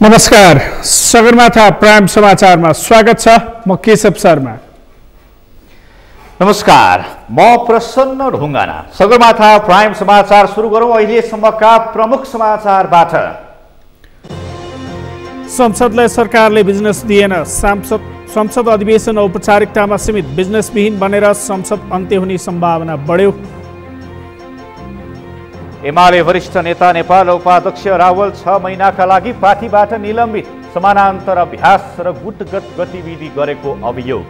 नमस्कार, सगरमाथा प्राइम समाचारमा स्वागत छ। म केशव शर्मा। नमस्कार, म प्रसन्न ढुङ्गाना। सगरमाथा प्राइम समाचार सुरु गरौँ अहिलेसम्मका प्रमुख समाचारबाट। संसदलाई सरकारले बिजनेस दिएन। संसद अधिवेशन औपचारिकतामा सीमित। बिजनेसविहीन बनेर संसद अन्त्य हुने सम्भावना बढ्यो। एमाले वरिष्ठ नेता नेपाल उपाध्यक्ष रावल 6 महिनाका लागि पार्टीबाट निलम्बित। समानान्तर अभ्यास र गुटगत गतिविधि गरेको अभियोग।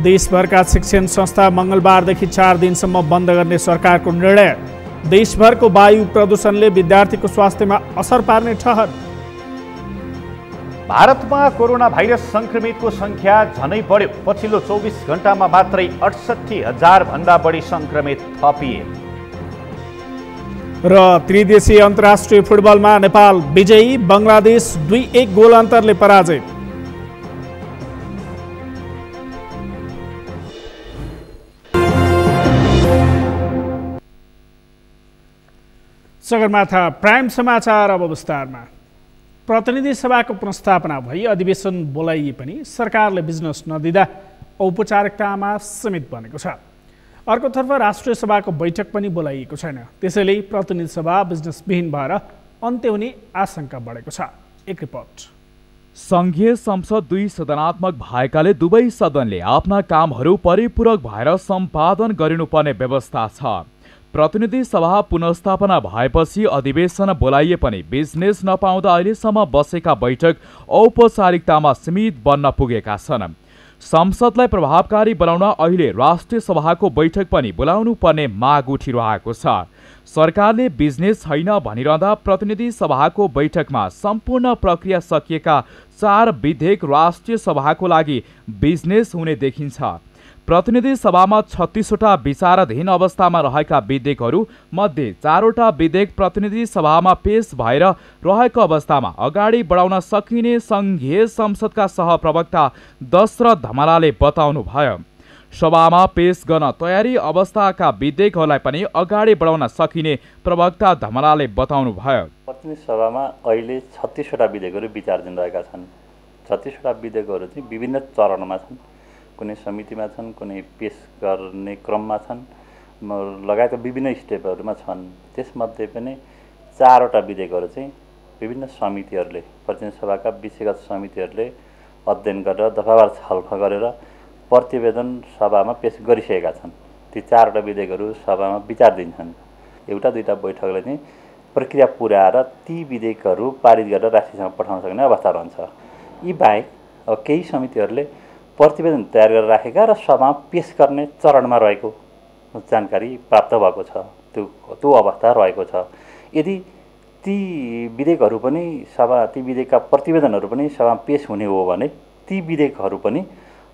देशभरका शिक्षण संस्था मङ्गलबारदेखि 4 दिनसम्म बन्द गर्ने सरकारको निर्णय। देशभरको वायु प्रदूषणले विद्यार्थीको स्वास्थ्यमा असर पार्ने ठहर। भारतमा कोरोना भाइरस संक्रमितको संख्या झनै बढ्यो। पछिल्लो 24 घण्टामा मात्रै 68,000 भन्दा बढी संक्रमित थपिए। र त्रिदेशीय अन्तर्राष्ट्रिय फुटबलमा नेपाल विजयी। बङ्गलादेश 2-1 गोल अन्तरले पराजय। सगरमाथा प्राइम समाचार अब विस्तारमा। प्रतिनिधि सभाको पुनर्स्थापना भई अधिवेशन बोलाइए पनि सरकारले बिजनेस नदिँदा औपचारिकतामा सीमित बनेको छ। अर्कोतर्फ राष्ट्रिय सभाको बैठक पनि बोलाइएको छैन। त्यसैले प्रतिनिधि सभा बिजनेसविहीन भएर अन्त्य हुने आशंका बढेको छ। एक रिपोर्ट। संघीय संसद 2 सदनात्मक भएकाले दुवै सदनले आफ्ना कामहरू परिपूरक भएर सम्पादन गरिनुपर्ने व्यवस्था छ। प्रतिनिधि सभा पुनर्स्थापना भएपछि अधिवेशन बोलाइए पनि बिजनेस नपाउँदा अहिलेसम्म बसेका बैठक औपचारिकतामा सीमित बन्न पुगेका छन्। संसदलाई प्रभावकारी बनाउन अहिले राष्ट्रिय सभाको बैठक पनि बोलाउनु पर्ने माग उठिरहेको छ। सरकारले बिजनेस छैन भनिरहँदा प्रतिनिधि सभाको बैठकमा सम्पूर्ण प्रक्रिया सकिएका 4 विधेयक राष्ट्रिय सभाको लागि बिजनेस हुने देखिन्छ। प्रतिनिधि सभामा 36वटा विचाराधीन अवस्थामा रहेका विधेयकहरू मध्ये 4वटा विधेयक प्रतिनिधि सभामा पेश भएर रहेको अवस्थामा अगाडि बढाउन सकिने संघीय संसदका सहप्रवक्ता दशरथ धमलाले बताउनुभयो। सभामा पेश गर्न तयारी अवस्थाका विधेयकहरूलाई पनि अगाडि बढाउन सकिने प्रवक्ता धमलाले बताउनुभयो। प्रतिनिधि सभामा अहिले 36वटा विधेयकहरू विचाराधीन रहेका छन्। 36वटा विधेयकहरू चाहिँ विभिन्न चरणमा छन्। कुनै समितिमा छन्, कुनै पेश गर्ने क्रममा छन्, लगायतका विभिन्न स्टेपहरूमा छन्। त्यसमध्ये पनि 4वटा विधेयकहरू चाहिँ विभिन्न समितिहरूले, प्रतिनिधि सभाका विषयगत समितिहरूले अध्ययन गरेर दफावार छलफल गरेर प्रतिवेदन सभामा पेश गरिसकेका छन्। ती 4वटा विधेयकहरू सभामा विचाराधीन छन्। एउटा दुईटा बैठकले चाहिँ प्रक्रिया पुर्याएर ती विधेयकहरू पारित गरेर राष्ट्रिय सभामा पठाउन सक्ने अवस्था रहन्छ। यी बाहेक अब केही समितिहरूले प्रतिवेदन तयार गरेर राखेका र सभामा पेश गर्ने चरणमा रहेको जानकारी प्राप्त भएको छ। त्यो अवस्था रहेको छ। यदि ती विधेयकहरू पनि ती विधेयकका प्रतिवेदनहरू पनि सभामा पेश हुने हो भने ती विधेयकहरू पनि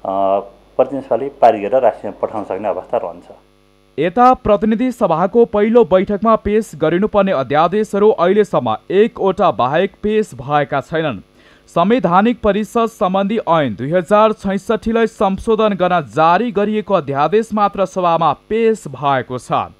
प्रतिनिधि सभाले पारित गरेर राष्ट्रिय पठाउन सक्ने अवस्था रहन्छ। यता प्रतिनिधि सभाको पहिलो बैठकमा पेश गरिनुपर्ने अध्यादेशहरू अहिलेसम्म 1वटा बाहेक पेश भएका छैनन्। संवैधानिक परिषद सम्बन्धी ऐन 2066लाई संशोधन गर्न जारी गरिएको अध्यादेश मात्र सभामा पेश भएको छ।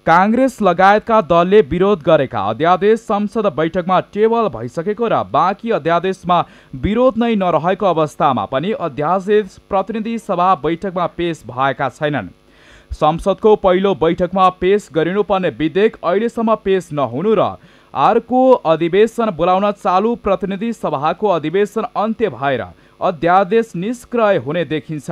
काङ्ग्रेस लगायतका दलले विरोध गरेका अध्यादेश संसद बैठकमा टेबल भइसकेको र बाँकी अध्यादेशमा विरोध नै नरहेको अवस्थामा पनि अध्यादेश प्रतिनिधि सभा बैठकमा पेश भएका छैनन्। संसदको पहिलो बैठकमा पेश गरिनुपर्ने विधेयक अहिलेसम्म पेश नहुनु र अर्को अधिवेशन बोलाउन चालु प्रतिनिधि सभाको अधिवेशन अन्त्य भएर अध्यादेश निष्क्रिय हुने देखिन्छ।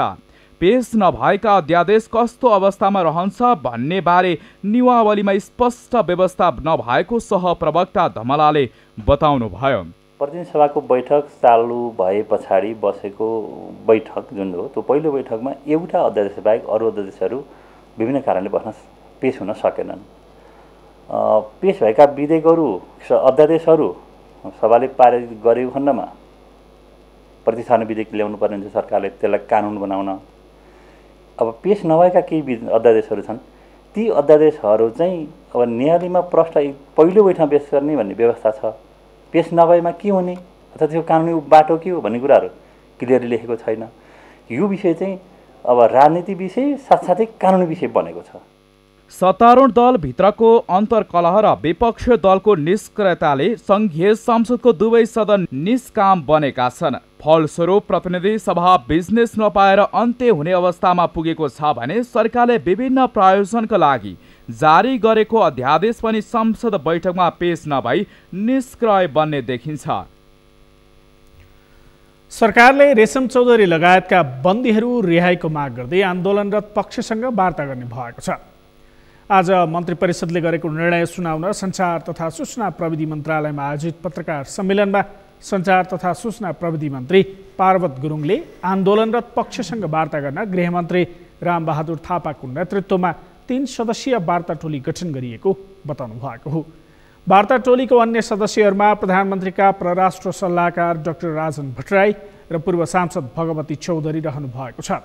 पेश नभएका अध्यादेश कस्तो अवस्थामा रहन्छ भन्ने बारे नियमावलीमा स्पष्ट व्यवस्था नभएको सहप्रवक्ता धमलाले बताउनुभयो। प्रतिनिधि सभाको बैठक चालु भए पछाडि बसेको बैठक जुन हो त्यो पहिलो बैठकमा एउटा अध्यादेश बाहेक अरू अध्यादेशहरू विभिन्न कारणले पेश हुन सकेनन्। पेश भएका विधेयकहरू अध्यादेशहरू सभाले पारित गरेको खण्डमा प्रतिस्थापन विधेयक ल्याउनु पर्ने हुन्छ। सरकारले त्यसलाई कानुन बनाउन अब पेश नभएका केही अध्यादेशहरू छन्। ती अध्यादेशहरू चाहिँ अब न्यायालयमा प्रश्न पहिलो बैठकमा पेश गर्ने भन्ने व्यवस्था छ। पेश नभएमा के हुने अथवा त्यो कानुनी बाटो के हो भन्ने कुराहरू क्लियरली लेखेको छैन। यो विषय चाहिँ अब राजनीति विषय साथसाथै कानुनी विषय बनेको छ। सत्तारूढ दलभित्रको अन्तर्कलह र विपक्षी दलको निष्क्रियताले सङ्घीय संसदको दुवै सदन निष्काम बनेका छन्। फलस्वरूप प्रतिनिधि सभा बिजनेस नपाएर अन्त्य हुने अवस्थामा पुगेको छ भने सरकारले विभिन्न प्रायोजनका लागि जारी गरेको अध्यादेश पनि संसद बैठकमा पेश नभई निष्क्रिय बन्ने देखिन्छ। सरकारले रेशम चौधरी लगायतका बन्दीहरू रिहाईको माग गर्दै आन्दोलनरत पक्षसँग वार्ता गर्ने भएको छ। आज मन्त्री परिषदले गरेको निर्णय सुनाउन सञ्चार तथा सूचना प्रविधि मन्त्रालयमा आयोजित पत्रकार सम्मेलनमा सञ्चार तथा सूचना प्रविधि मन्त्री पार्वत गुरुङले आन्दोलनरत पक्षसँग वार्ता गर्न गृहमन्त्री रामबहादुर थापाको नेतृत्वमा 3 सदस्यीय वार्ता टोली गठन गरिएको बताउनु भएको हो। वार्ता टोलीको अन्य सदस्यहरूमा प्रधानमन्त्रीका परराष्ट्र सल्लाहकार डाक्टर राजन भट्टराई र पूर्व सांसद भगवती चौधरी रहनु भएको छ।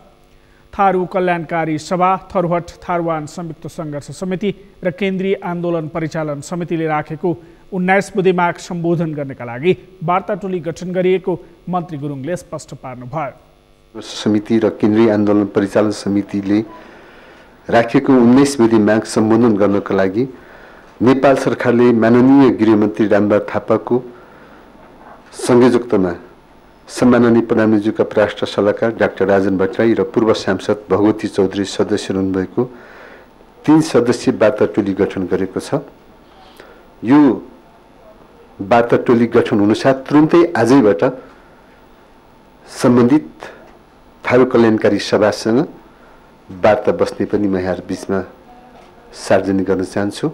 थारू कल्याणकारी सभा, थरुहट थारूवान संयुक्त सङ्घर्ष समिति र केन्द्रीय आन्दोलन परिचालन समितिले राखेको 19 बुँदे माग सम्बोधन गर्नका लागि वार्ता टोली गठन गरिएको मन्त्री गुरुङले स्पष्ट पार्नुभयो। समिति र केन्द्रीय आन्दोलन परिचालन समितिले राखेको 19 बुँदे माग सम्बोधन गर्नका लागि नेपाल सरकारले माननीय गृहमन्त्री रामबहादुर थापाको संयोजकतामा सम्माननीय प्रधानमन्त्रीका परराष्ट्र सल्लाहकार डाक्टर राजन भट्टराई र पूर्व सांसद भगवती चौधरी सदस्य हुनुभएको 3 सदस्यीय वार्ता टोली गठन गरेको छ। यो वार्ता टोली गठन हुनुसाथ तुरुन्तै आजैबाट सम्बन्धित थारू कल्याणकारी सभासँग वार्ता बस्ने पनि म यहाँ बीचमा सार्वजनिक गर्न चाहन्छु।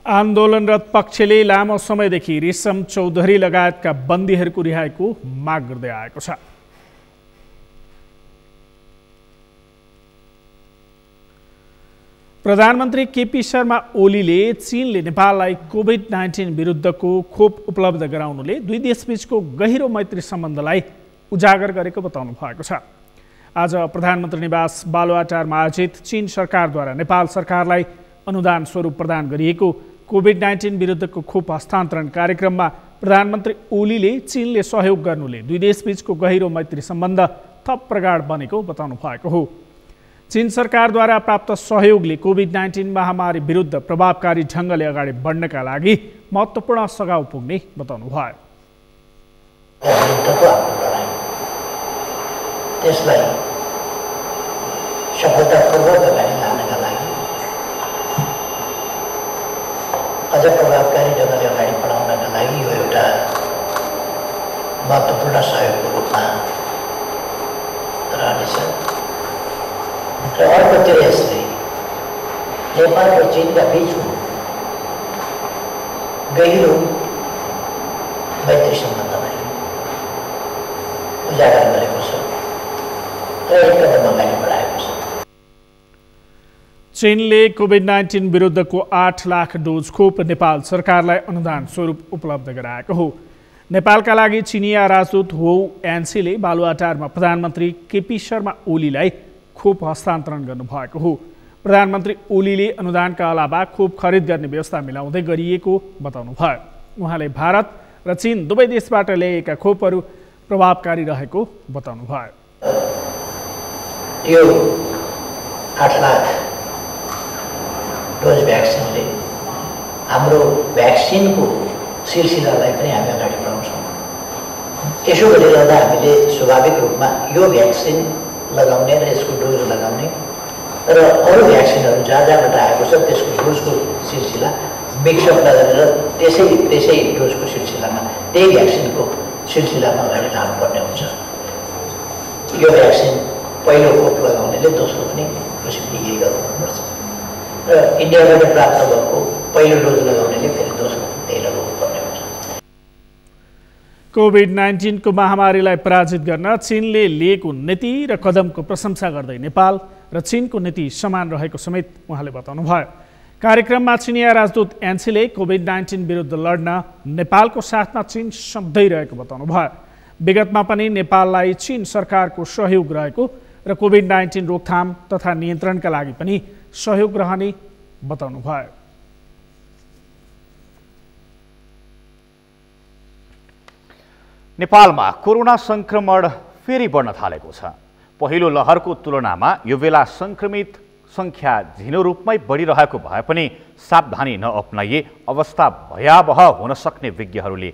आन्दोलनरत पक्षले लामो समयदेखि रेशम चौधरी लगायतका बन्दीहरूको रिहाईको माग गर्दै आएको छ। प्रधानमन्त्री केपी शर्मा ओलीले चीनले नेपाललाई कोभिड-19 विरुद्धको खोप उपलब्ध गराउनुले दुई देशबीचको गहिरो मैत्री सम्बन्धलाई उजागर गरेको बताउनु भएको छ। आज प्रधानमन्त्री निवास बालुवाटारमा आयोजित चीन सरकारद्वारा नेपाल सरकारलाई अनुदान स्वरूप प्रदान गरिएको कोभिड-19 विरुद्धको खोप हस्तान्तरण कार्यक्रममा प्रधानमन्त्री ओलीले चीनले सहयोग गर्नुले दुई देशबीचको गहिरो मैत्री सम्बन्ध थप प्रगाढ बनेको बताउनु भएको हो। चीन सरकारद्वारा प्राप्त सहयोगले कोभिड-19 महामारी विरुद्ध प्रभावकारी ढङ्गले अगाडि बढ्नका लागि महत्त्वपूर्ण सघाउ पुग्ने बताउनु भयो। त्यसलाई सफलतापूर्वक अगाडि लानका लागि अझ प्रभावकारी ढङ्गले अगाडि बढाउनका लागि यो एउटा महत्त्वपूर्ण सहयोगको रूपमा रहनेछ। र अर्कोतिर यसले नेपाल र चीनका बीचको गहिरो मैत्री सम्बन्धलाई उजागर गरेको छ र एक कदम अगाडि बढाएको छ। चीनले कोभिड-19 विरुद्धको 8 लाख डोज खोप नेपाल सरकारलाई अनुदान स्वरूप उपलब्ध गराएको हो। नेपालका लागि चिनिया राजदूत हो एनसीले बालुवाटारमा प्रधानमन्त्री केपी शर्मा ओलीलाई खोप हस्तान्तरण गर्नुभएको हो। प्रधानमन्त्री ओलीले अनुदानका अलावा खोप खरिद गर्ने व्यवस्था मिलाउँदै गरिएको बताउनु भयो। उहाँले भारत र चीन दुवै देशबाट ल्याएका खोपहरू प्रभावकारी रहेको बताउनु भयो। यो 8 लाख डोज भ्याक्सिनले हाम्रो भ्याक्सिनको सिलसिलालाई पनि हामी अगाडि बढाउँछौँ। यसो गरिरहँदा हामीले स्वाभाविक रूपमा यो भ्याक्सिन लगाउने र यसको डोज लगाउने र अरू भ्याक्सिनहरू जहाँ जहाँबाट आएको छ त्यसको डोजको सिलसिला मिक्सअप नगरेर त्यसै डोजको सिलसिलामा त्यही भ्याक्सिनको सिलसिलामा अगाडि लानुपर्ने हुन्छ। यो भ्याक्सिन पहिलो खोप लगाउनेले दोस्रो पनि कसैले यही गर्नुपर्छ र इन्डियाबाट प्राप्त भएको पहिलो डोज लगाउनेले फेरि दोस्रो त्यही लगाउनुपर्ने हुन्छ। कोभिड-19 को महामारीलाई पराजित गर्न चीनले लिएको नीति र कदमको प्रशंसा गर्दै नेपाल र चीनको नीति समान रहेको समेत उहाँले बताउनु भयो। कार्यक्रममा चिनिया राजदूत एनसीले कोभिड-19 विरुद्ध लड्न नेपालको साथमा चीन सधैँ रहेको बताउनु भयो। विगतमा पनि नेपाललाई चीन सरकारको सहयोग रहेको र कोभिड-19 रोकथाम तथा नियन्त्रणका लागि पनि सहयोग रहने बताउनु भयो। नेपालमा कोरोना संक्रमण फेरि बढ्न थालेको छ। पहिलो लहरको तुलनामा यो बेला संक्रमित सङ्ख्या झिनो रूपमै बढिरहेको भए पनि सावधानी नअपनाइए अवस्था भयावह हुन सक्ने विज्ञहरूले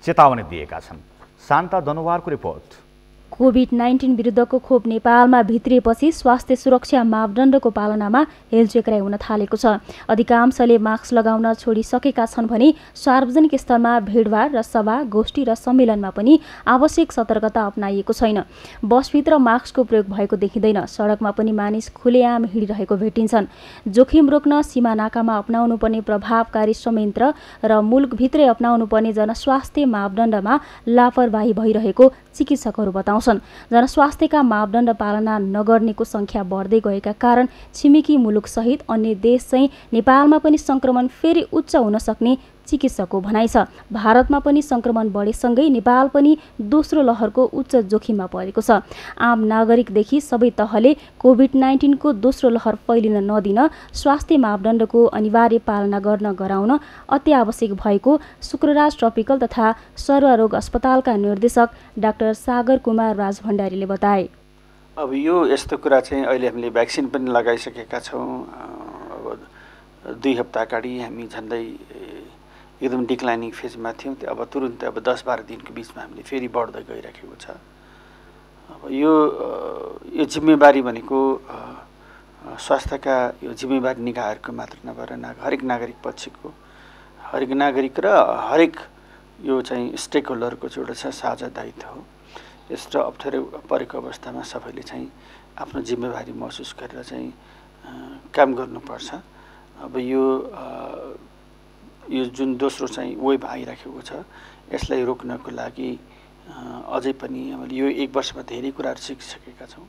चेतावनी दिएका छन्। शान्ता दनुवारको रिपोर्ट। कोभिड-19 विरुद्धको खोप नेपालमा भित्रिएपछि स्वास्थ्य सुरक्षा मापदण्डको पालनामा हेलचेक्राइ हुन थालेको छ। अधिकांशले मास्क लगाउन छोडिसकेका छन् भने सार्वजनिक स्थलमा भिडभाड र सभा, गोष्ठी र सम्मेलनमा पनि आवश्यक सतर्कता अपनाइएको छैन। बसभित्र मास्कको प्रयोग भएको देखिँदैन। सडकमा पनि मानिस खुलेआम हिँडिरहेको भेटिन्छन्। जोखिम रोक्न सीमा नाकामा अपनाउनुपर्ने प्रभावकारी संयन्त्र र मुलुकभित्रै अपनाउनुपर्ने जनस्वास्थ्य मापदण्डमा लापरवाही भइरहेको चिकित्सकहरू बताउँछन्। जनस्वास्थ्यका मापदण्ड पालना नगर्नेको संख्या बढ्दै गएका कारण छिमेकी मुलुकसहित अन्य देश चाहिँ नेपालमा पनि संक्रमण फेरि उच्च हुन सक्ने चिकित्सकको भनाइ छ। भारतमा पनि संक्रमण बढेसँगै नेपाल पनि दोस्रो लहरको उच्च जोखिममा परेको छ। आम नागरिकदेखि सबै तहले कोभिड-19 को दोस्रो लहर फैलिन नदिन स्वास्थ्य मापदण्डको अनिवार्य पालना गर्न गराउन अत्यावश्यक भएको शुक्रराज ट्रपिकल तथा सर्वरोग अस्पतालका निर्देशक डाक्टर सागर कुमार राजभण्डारीले बताए। अब यो यस्तो कुरा चाहिँ अहिले हामीले भ्याक्सिन पनि लगाइसकेका छौँ। अब 2 हप्ता अगाडि हामी झन्डै एकदम डिक्लाइनिङ फेजमा थियौँ। अब तुरुन्तै अब 10-12 दिनको बिचमा हामीले फेरि बढ्दै गइरहेको छ। अब यो जिम्मेवारी भनेको स्वास्थ्यका यो जिम्मेवारी निकायहरूको मात्र नभएर हरेक नागरिक पक्षको, हरेक नागरिक र हरेक यो चाहिँ स्टेक होल्डरको एउटा छ साझा दायित्व हो। यस्तो अप्ठ्यारो परेको अवस्थामा सबैले चाहिँ आफ्नो जिम्मेवारी महसुस गरेर चाहिँ काम गर्नुपर्छ। अब यो जुन दोस्रो चाहिँ वेभ आइराखेको छ यसलाई रोक्नको लागि अझै पनि हामीले यो 1 वर्षमा धेरै कुराहरू सिकिसकेका छौँ।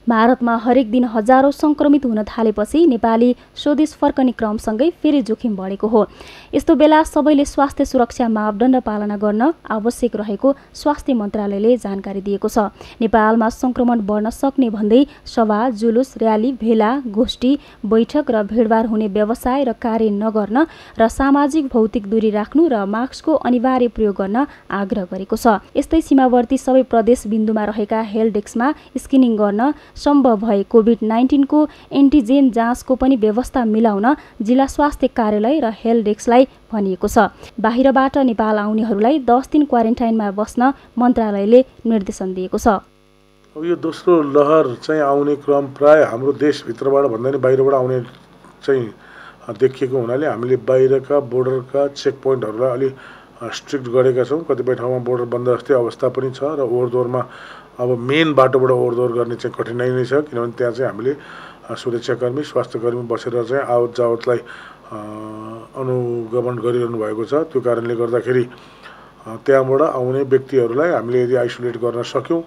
भारतमा हरेक दिन हजारौं संक्रमित हुन थालेपछि नेपाली स्वदेश फर्कने क्रमसँगै फेरि जोखिम बढेको हो। यस्तो बेला सबैले स्वास्थ्य सुरक्षा मापदण्ड पालना गर्न आवश्यक रहेको स्वास्थ्य मन्त्रालयले जानकारी दिएको छ। नेपालमा संक्रमण बढ्न सक्ने भन्दै सभा, जुलुस, र्याली, भेला, गोष्ठी, बैठक र भिडभाड हुने व्यवसाय र कार्य नगर्न र सामाजिक भौतिक दूरी राख्नु र मास्कको अनिवार्य प्रयोग गर्न आग्रह गरेको छ। यस्तै सीमावर्ती सबै प्रदेश बिन्दुमा रहेका हेल्थ डेस्कमा स्क्रिनिङ गर्न सम्भव भए कोभिड-19 को एन्टिजेन जाँचको पनि व्यवस्था मिलाउन जिल्ला स्वास्थ्य कार्यालय र हेल्थ डेस्कलाई भनिएको छ। बाहिरबाट नेपाल आउनेहरूलाई 10 दिन क्वारेन्टाइनमा बस्न मन्त्रालयले निर्देशन दिएको छ। अब यो दोस्रो लहर चाहिँ आउने क्रम प्राय हाम्रो देशभित्रबाट भन्दा नि बाहिरबाट आउने चाहिँ देखिएको हुनाले हामीले बाहिरका बोर्डरका चेक पोइन्टहरूलाई अलि स्ट्रिक्ट गरेका छौँ। कतिपय ठाउँमा बोर्डर बन्द जस्तै अवस्था पनि छ र ओहोरदोहोरमा अब मेन बाटोबाट ओहोरदोहोर गर्ने चाहिँ कठिनाइ नै छ, किनभने त्यहाँ चाहिँ हामीले सुरक्षाकर्मी, स्वास्थ्यकर्मी बसेर चाहिँ आवत जावतलाई अनुगमन गरिरहनु भएको छ। त्यो कारणले गर्दाखेरि त्यहाँबाट आउने व्यक्तिहरूलाई हामीले यदि आइसोलेट गर्न सक्यौँ,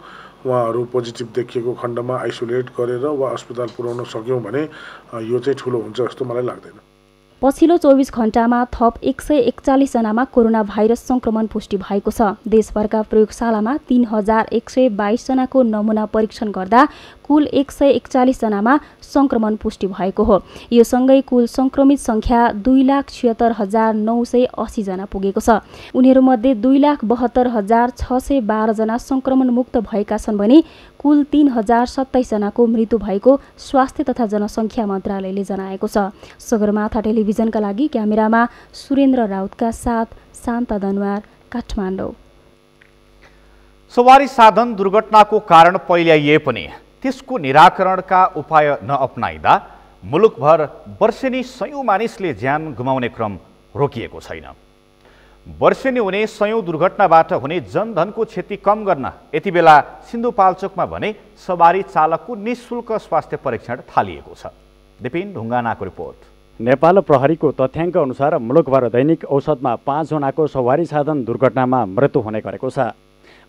उहाँहरू पोजिटिभ देखिएको खण्डमा आइसोलेट गरेर वा अस्पताल पुर्याउन सक्यौँ भने यो चाहिँ ठुलो हुन्छ जस्तो मलाई लाग्दैन। पछिल्लो 24 घण्टामा थप 141 जनामा कोरोना भाइरस संक्रमण पुष्टि भएको छ। देशभरका प्रयोगशालामा 3122 जनाको नमुना परीक्षण गर्दा कुल 141 जनामा संक्रमण पुष्टि भएको हो। यो सँगै कुल संक्रमित संख्या 2,76,980 जना पुगेको छ। उनीहरूमध्ये 2,72,612 जना संक्रमण मुक्त भएका छन् भने कुल 3,027 जनाको मृत्यु भएको स्वास्थ्य तथा जनसङ्ख्या मन्त्रालयले जनाएको छ। सगरमाथा टेलिभिजनका लागि क्यामेरामा सुरेन्द्र राउतका साथ शान्ता दनवार, काठमाडौँ। सवारी साधन दुर्घटनाको कारण पहिल्याइए पनि त्यसको निराकरणका उपाय नअपनाइदा मुलुकभर वर्षेनी सयौं मानिसले ज्यान गुमाउने क्रम रोकिएको छैन। वर्षेनी हुने सयौं दुर्घटनाबाट हुने जनधनको क्षति कम गर्न यति बेला सिन्धुपाल्चोकमा भने सवारी चालकको निःशुल्क स्वास्थ्य परीक्षण थालिएको छ। दिपिन ढुङ्गानाको रिपोर्ट। नेपाल प्रहरीको तथ्याङ्क अनुसार मुलुकभर दैनिक औसतमा 5 जनाको सवारी साधन दुर्घटनामा मृत्यु हुने गरेको छ।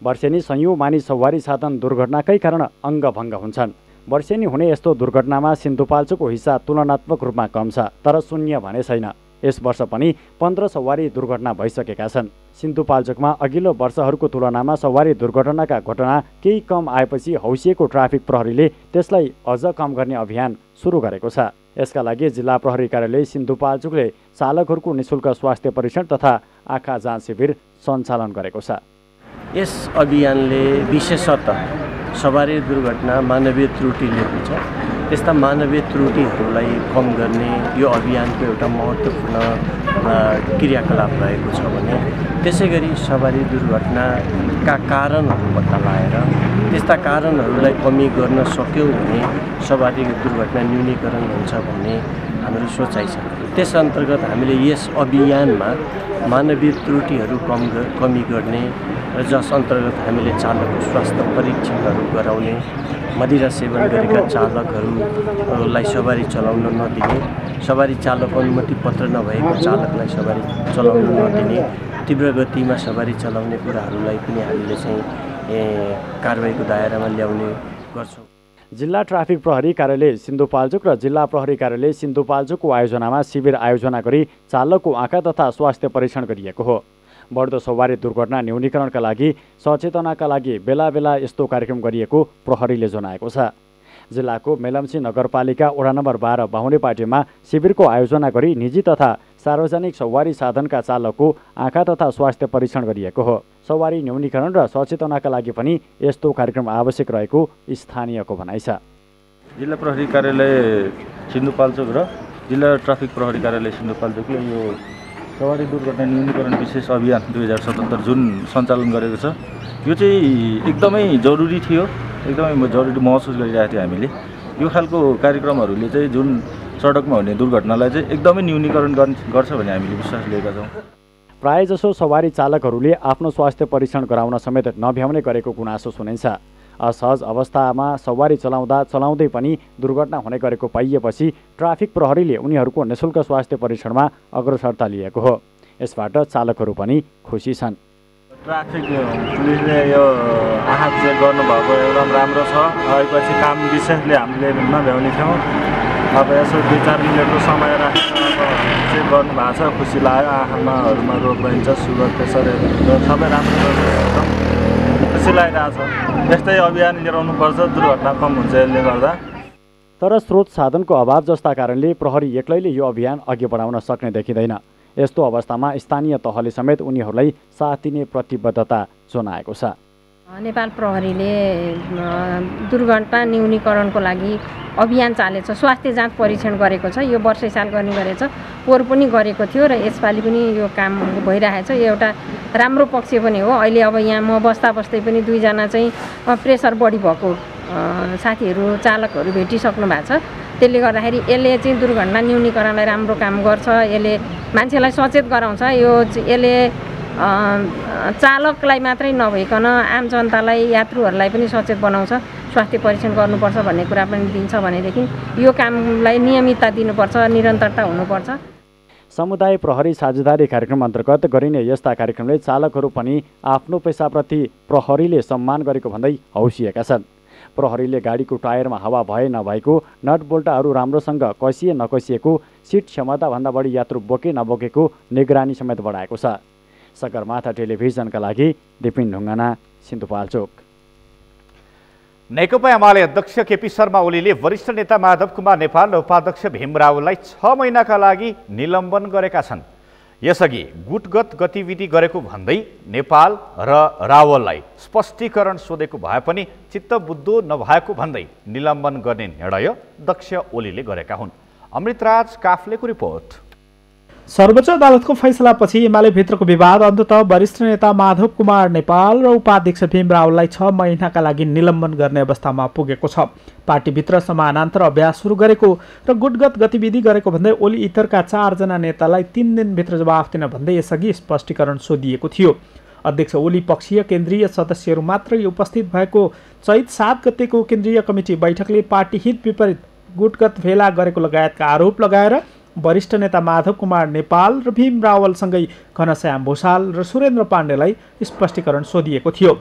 वर्षेनी सयौं मानिस सवारी साधन दुर्घटनाकै कारण अङ्गभङ्ग हुन्छन्। वर्षेनी हुने यस्तो दुर्घटनामा सिन्धुपाल्चोकको हिस्सा तुलनात्मक रूपमा कम छ, तर शून्य भने छैन। यस वर्ष पनि 15 सवारी दुर्घटना भइसकेका छन्। सिन्धुपाल्चोकमा अघिल्लो वर्षहरूको तुलनामा सवारी दुर्घटनाका घटना केही कम आएपछि हौसिएको ट्राफिक प्रहरीले त्यसलाई अझ कम गर्ने अभियान सुरु गरेको छ। यसका लागि जिल्ला प्रहरी कार्यालय सिन्धुपाल्चोकले चालकहरूको निःशुल्क स्वास्थ्य परीक्षण तथा आँखा जाँच शिविर सञ्चालन गरेको छ। यस अभियानले विशेषतः सवारी दुर्घटना मानवीय त्रुटिले हुन्छ त्यस्ता मानवीय त्रुटिहरूलाई कम गर्ने यो अभियानको एउटा महत्त्वपूर्ण क्रियाकलाप रहेको छ भने त्यसै गरी सवारी दुर्घटनाका कारणहरू पत्ता लगाएर त्यस्ता कारणहरूलाई कमी गर्न सक्यौँ भने सवारी दुर्घटना न्यूनीकरण हुन्छ भन्ने हाम्रो सोचाइ छ। त्यस अन्तर्गत हामीले यस अभियानमा मानवीय त्रुटिहरू कमी गर्ने र जस अन्तर्गत हामीले चालकको स्वास्थ्य परीक्षणहरू गराउने, मदिरा सेवन गरेका चालकहरूलाई सवारी चलाउन नदिने, सवारी चालक अनुमति पत्र नभएको चालकलाई सवारी चलाउन नदिने, तीव्र गतिमा सवारी चलाउने कुराहरूलाई पनि हामीले चाहिँ कारबाहीको दायरामा ल्याउने गर्छौँ। जिल्ला ट्राफिक प्रहरी कार्यालय सिन्धुपाल्चोक र जिल्ला प्रहरी कार्यालय सिन्धुपाल्चोकको आयोजनामा शिविर आयोजना गरी चालकको आँखा तथा स्वास्थ्य परीक्षण गरिएको हो। बढ्दो सवारी दुर्घटना न्यूनीकरणका लागि सचेतनाका लागि बेला बेला यस्तो कार्यक्रम गरिएको प्रहरीले जनाएको छ। जिल्लाको मेलम्ची नगरपालिका वडा नम्बर 12 बाहुनेपाटीमा शिविरको आयोजना गरी निजी तथा सार्वजनिक सवारी साधनका चालकको आँखा तथा स्वास्थ्य परीक्षण गरिएको हो। सवारी न्यूनीकरण र सचेतनाका लागि पनि यस्तो कार्यक्रम आवश्यक रहेको स्थानीयको भनाइ छ। जिल्ला प्रहरी कार्यालय सिन्धुपाल्चोक र जिल्ला ट्राफिक प्रहरी कार्यालय सिन्धुपाल्चोकले यो सवारी दुर्घटना न्यूनीकरण विशेष अभियान 2077 जुन सञ्चालन गरेको छ, यो चाहिँ एकदमै जरुरी थियो, एकदमै जरुरी महसुस गरिरहेको थियो हामीले। यो खालको कार्यक्रमहरूले चाहिँ जुन सडकमा हुने दुर्घटनालाई चाहिँ एकदमै न्यूनीकरण गर्छ भन्ने हामीले विश्वास लिएका छौँ। प्रायःजसो सवारी चालकहरूले आफ्नो स्वास्थ्य परीक्षण गराउन समेत नभ्याउने गरेको गुनासो सुनिन्छ। असहज अवस्थामा सवारी चलाउँदै पनि दुर्घटना हुने गरेको पाइएपछि ट्राफिक प्रहरीले उनीहरूको निःशुल्क स्वास्थ्य परीक्षणमा अग्रसरता लिएको हो। यसबाट चालकहरू पनि खुसी छन्। ट्राफिक पुलिसले यो आँखा चेक गर्नुभएको एकदम राम्रो छ। आएपछि काम विशेषले हामीले नभ्याउने थियौँ, अब यसो 2-4 मिनटको समय राखेर चेक गर्नुभएको छ। खुसी लाग्यो। आँखामाहरूमा रोग रहन्छ, सुगर प्रेसर सबै राम्रो एकदम खुसी लागिरहेको छ। यस्तै अभियान गराउनुपर्छ, दुर्घटना कम हुन्छ यसले गर्दा। तर स्रोत साधनको अभाव जस्ता कारणले प्रहरी एक्लैले यो अभियान अघि बढाउन सक्ने देखिँदैन। यस्तो अवस्थामा स्थानीय तहले समेत उनीहरूलाई साथ दिने प्रतिबद्धता जनाएको छ। नेपाल प्रहरीले दुर्घटना न्यूनीकरणको लागि अभियान चालेको छ। स्वास्थ्य जाँच परीक्षण गरेको छ। यो वर्षै साल गर्ने गरेछ, पोहोर पनि गरेको थियो र यसपालि पनि यो काम भइरहेको छ। यो एउटा राम्रो पक्ष पनि हो। अहिले अब यहाँ म बस्दै पनि 2 जना चाहिँ प्रेसर बढी भएको साथीहरू चालकहरू भेटिसक्नु भएको छ। त्यसले गर्दाखेरि यसले चाहिँ दुर्घटना न्यूनीकरणलाई राम्रो काम गर्छ। यसले मान्छेलाई सचेत गराउँछ। यसले चालकलाई मात्रै नभइकन आम जनतालाई, यात्रुहरूलाई पनि सचेत बनाउँछ। स्वास्थ्य परीक्षण गर्नुपर्छ भन्ने कुरा पनि दिन्छ भनेदेखि यो कामलाई नियमितता दिनुपर्छ, निरन्तरता हुनुपर्छ। समुदाय प्रहरी साझेदारी कार्यक्रम अन्तर्गत गरिने यस्ता कार्यक्रमले चालकहरू पनि आफ्नो पेसाप्रति प्रहरीले सम्मान गरेको भन्दै हौसिएका छन्। प्रहरीले गाडीको टायरमा हावा भए नभएको, नट बोल्टाहरू राम्रोसँग कसिए नकसिएको, सिट क्षमताभन्दा बढी यात्रु बोके नबोकेको निगरानी समेत बढाएको छ। सगरमाथा टेलिभिजनका लागि दिपिन ढुङ्गाना, सिन्धुपाल्चोक। नेकपा एमाले अध्यक्ष केपी शर्मा ओलीले वरिष्ठ नेता माधव कुमार नेपाल र उपाध्यक्ष भीम रावललाई 6 महिनाका लागि निलम्बन गरेका छन्। यसअघि गुटगत गतिविधि गरेको भन्दै नेपाल र रावललाई स्पष्टीकरण सोधेको भए पनि चित्तबुद्धो नभएको भन्दै निलम्बन गर्ने निर्णय अध्यक्ष ओलीले गरेका हुन्। अमृतराज काफ्लेको रिपोर्ट। सर्वोच्च अदालतको फैसलापछि एमाले भित्रको विवाद अन्ततः वरिष्ठ नेता माधव कुमार नेपाल र उपाध्यक्ष भीम रावललाई 6 महिनाका लागि निलम्बन गर्ने अवस्थामा पुगेको छ। पार्टीभित्र समानान्तर अभ्यास सुरु गरेको र गुटगत गतिविधि गरेको भन्दै ओली इतरका 4 जना नेतालाई 3 दिनभित्र जवाफ दिन भन्दै यसअघि स्पष्टीकरण सोधिएको थियो। अध्यक्ष ओली पक्षीय केन्द्रीय सदस्यहरू मात्रै उपस्थित भएको चैत 7 गतेको केन्द्रीय कमिटी बैठकले पार्टी हित विपरीत गुटगत भेला गरेको लगायतका आरोप लगाएर वरिष्ठ नेता माधव कुमार नेपाल र भीम रावलसँगै घनश्याम भूषाल र सुरेन्द्र पाण्डेलाई स्पष्टीकरण सोधिएको थियो।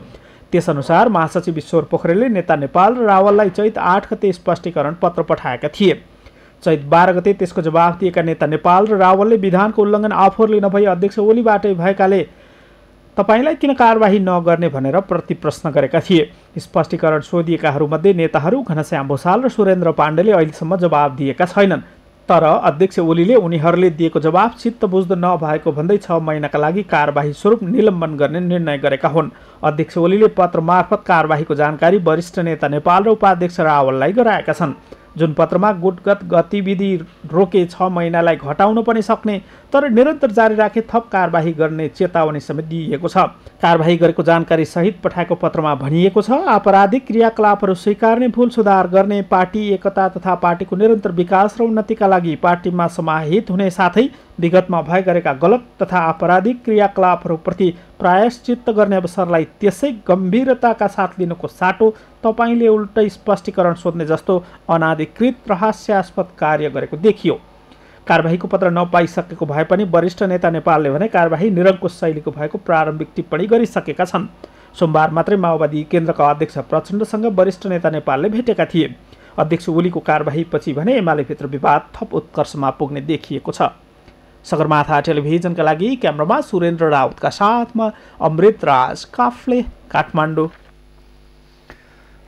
त्यसअनुसार महासचिव ईश्वर पोखरेलले नेता नेपाल र रावललाई चैत 8 गते स्पष्टीकरण पत्र पठाएका थिए। चैत 12 गते त्यसको जवाफ दिएका नेता नेपाल र रावलले विधानको उल्लङ्घन आफूहरूले नभई अध्यक्ष ओलीबाटै भएकाले तपाईलाई किन कारबाही नगर्ने भनेर प्रतिप्रश्न गरेका थिए। स्पष्टीकरण सोधिएकाहरूमध्ये नेताहरू घनश्याम भूषाल र सुरेन्द्र पाण्डेले अहिलेसम्म जवाब दिएका छैनन्। तर अध्यक्ष ओलीले उनीहरूले दिएको जवाफ चित्त बुझ्दो नभएको भन्दै 6 महिनाका लागि कारबाही स्वरूप निलम्बन गर्ने निर्णय गरेका हुन्। अध्यक्ष ओलीले पत्र मार्फत कारबाहीको जानकारी वरिष्ठ नेता नेपाल र उपाध्यक्ष रावललाई गराएका छन्। जुन पत्रमा गुटगत गतिविधि रोके 6 महिनालाई घटाउन पनि सक्ने तर निरन्तर जारी राखे थप कारबाही गर्ने चेतावनी समेत दिइएको छ। कारबाही गरेको जानकारी सहित पठाएको पत्रमा भनिएको छ आपराधिक क्रियाकलापहरू स्वीकार्ने, भूल सुधार गर्ने, पार्टी एकता तथा पार्टीको निरन्तर विकास र उन्नतिका लागि पार्टीमा समाहित हुने साथै विगतमा भए गरेका गलत तथा आपराधिक क्रियाकलापहरूप्रति प्रायश्चित्त गर्ने अवसरलाई त्यसै गम्भीरताका साथ लिनुको साटो तपाईँले उल्टै स्पष्टीकरण सोध्ने जस्तो अनाधिकृत र हास्यास्पद कार्य गरेको देखियो। कारबाहीको पत्र नपाइसकेको भए पनि वरिष्ठ नेता नेपालले भने कारबाही निरङ्कुश शैलीको भएको प्रारम्भिक टिप्पणी गरिसकेका छन्। सोमबार मात्रै माओवादी केन्द्रका अध्यक्ष प्रचण्डसँग वरिष्ठ नेता नेपालले भेटेका थिए। अध्यक्ष ओलीको कारबाहीपछि भने एमालेभित्र विवाद थप उत्कर्षमा पुग्ने देखिएको छ। सगरमाथा टेलिभिजनका लागि क्यामेरामा सुरेन्द्र राउतका साथमा अमृत राज काफ्ले, काठमाडौँ।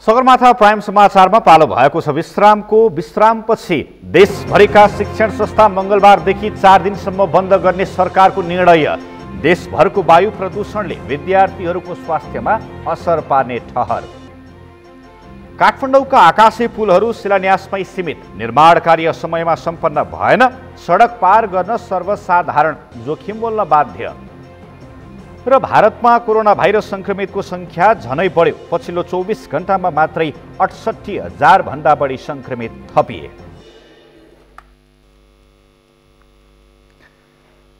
सगरमाथा प्राइम समाचारमा पालो भएको छ विश्रामपछि देशभरिका शिक्षण संस्था मङ्गलबारदेखि 4 दिनसम्म बन्द गर्ने सरकारको निर्णय। देशभरको वायु प्रदूषणले विद्यार्थीहरूको स्वास्थ्यमा असर पार्ने ठहर। काठमाडौँका आकाशे पुलहरू शिलान्यासमै सीमित, निर्माण कार्य समयमा सम्पन्न भएन, सडक पार गर्न सर्वसाधारण जोखिम बोल्न बाध्य। र भारतमा कोरोना भाइरस संक्रमितको संख्या झनै बढ्यो। पछिल्लो 24 घण्टामा मात्रै 68,000 भन्दा बढी संक्रमित थपिए।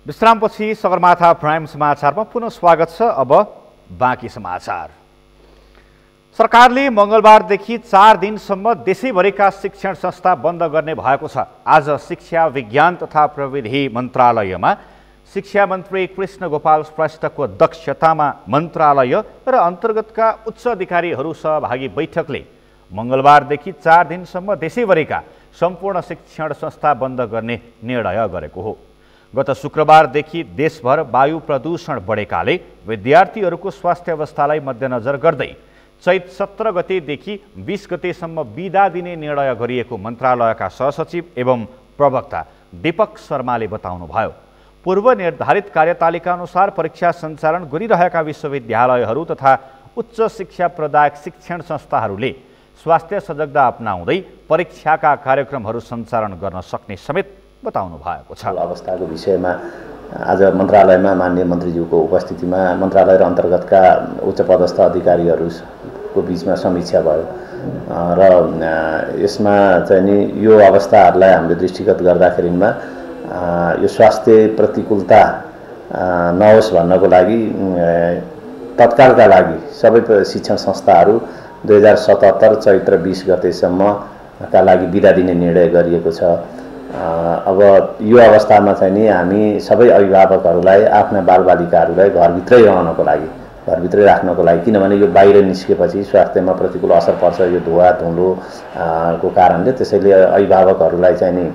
विश्रामपछि सगरमाथा प्राइम समाचारमा पुनः स्वागत छ। अब बाँकी समाचार। सरकारले मङ्गलबारदेखि 4 दिनसम्म देशैभरिका शिक्षण संस्था बन्द गर्ने भएको छ। आज शिक्षा विज्ञान तथा प्रविधि मन्त्रालयमा शिक्षा मन्त्री कृष्ण गोपाल श्रेष्ठको अध्यक्षतामा मन्त्रालय र अन्तर्गतका उच्च अधिकारीहरू सहभागी बैठकले मङ्गलबारदेखि 4 दिनसम्म देशैभरिका सम्पूर्ण शिक्षण संस्था बन्द गर्ने निर्णय गरेको हो। गत शुक्रबारदेखि देशभर वायु प्रदूषण बढेकाले विद्यार्थीहरूको स्वास्थ्य अवस्थालाई मध्यनजर गर्दै चैत 17 गतेदेखि 20 गतेसम्म बिदा दिने निर्णय गरिएको मन्त्रालयका सहसचिव एवं प्रवक्ता दीपक शर्माले बताउनुभयो। पूर्व निर्धारित कार्यतालिका अनुसार परीक्षा सञ्चालन गरिरहेका विश्वविद्यालयहरू तथा उच्च शिक्षा प्रदायक शिक्षण संस्थाहरूले स्वास्थ्य सजगता अपनाउँदै परीक्षाका कार्यक्रमहरू सञ्चालन गर्न सक्ने समेत बताउनु भएको छ। अवस्थाको विषयमा आज मन्त्रालयमा माननीय मन्त्रीज्यूको उपस्थितिमा मन्त्रालय र अन्तर्गतका उच्च पदस्थ अधिकारीहरूको बीचमा समीक्षा भयो र यसमा चाहिँ नि यो अवस्थाहरूलाई हामीले दृष्टिगत गर्दाखेरिमा यो स्वास्थ्य प्रतिकूलता नहोस् भन्नको लागि तत्कालका लागि सबै शिक्षण संस्थाहरू 2077 चैत्र 20 गतेसम्मका लागि बिदा दिने निर्णय गरिएको छ। अब यो अवस्थामा चाहिँ नि हामी सबै अभिभावकहरूलाई आफ्ना बालबालिकाहरूलाई घरभित्रै रहनको लागि घरभित्रै राख्नको लागि, किनभने यो बाहिर निस्केपछि स्वास्थ्यमा प्रतिकूल असर पर्छ यो धुवा धुलो को कारणले, त्यसैले अभिभावकहरूलाई चाहिँ नि